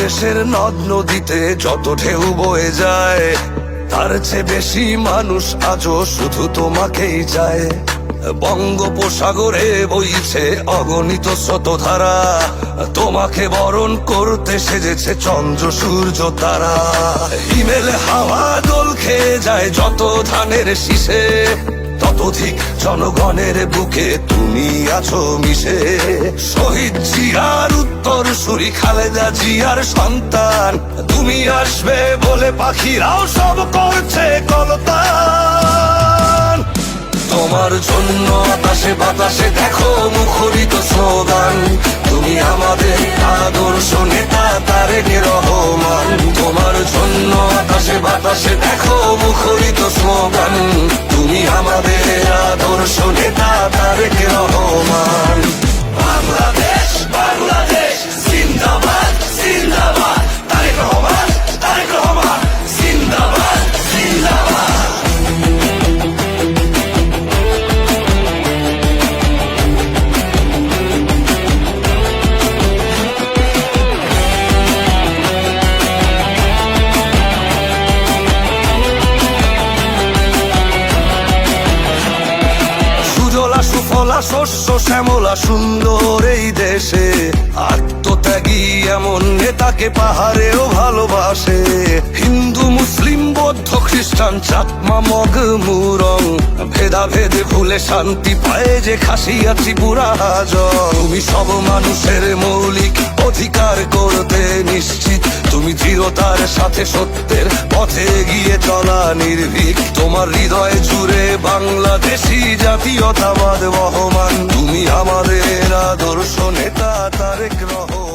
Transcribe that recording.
দেশের নদ নদীতে যত ঢেউ বয়ে যায়, তার চেয়ে বেশি মানুষ আজও শুধু তোমাকেই চায়। বঙ্গোপসাগরে বইছে অগণিত স্রোতধারা, তোমাকে বরণ করতে সেজেছে চন্দ্র সূর্য তারা। হিমেল হাওয়া দোল খেয়ে যায় যত ধানের শীষে, ততোধিক জনগণের বুকে তুমি আছো মিশে। শহীদ জিয়ার উত্তর সুরি খালেদা জিয়ার সন্তান, তুমি আসবে বলে পাখিরাও সব করছে কলতান। তোমার জন্য আকাশে বাতাসে দেখো মুখরিত স্লোগান, তুমি আমাদের আদর্শ নেতা তারেক রহমান। তোমার জন্য আকাশে বাতাসে দেখো মুখরিত স্লোগান, তুমি আমাদের আদর্শ নেতা তারেক রহমান। বাংলাদেশ বাংলাদেশ জিন্দাবাদ জিন্দাবাদ, তারেক রহমান তারেক রহমান জিন্দাবাদ জিন্দাবাদ। সুফলা শস্য শ্যামলা সুন্দর এই দেশে, আত্মত্যাগী এমন নেতাকে পাহাড়েও ভালোবাসে। হিন্দু মুসলিম বৌদ্ধ খ্রিস্টান চাকমা মগ মুরং, ভেদাভেদ ভুলে শান্তি পায় যে খাসিয়া ত্রিপুরা হাজং। তুমি সব মানুষের মৌলিক অধিকার করতে নিশ্চিত, তুমি দৃঢ়তার সাথে সত্যের পথে গিয়ে চলা নির্ভীক। তোমার হৃদয় জুড়ে বাংলাদেশি জাতীয়তাবাদ বহমান, তুমি আমাদের আদর্শ নেতা তারেক রহমান।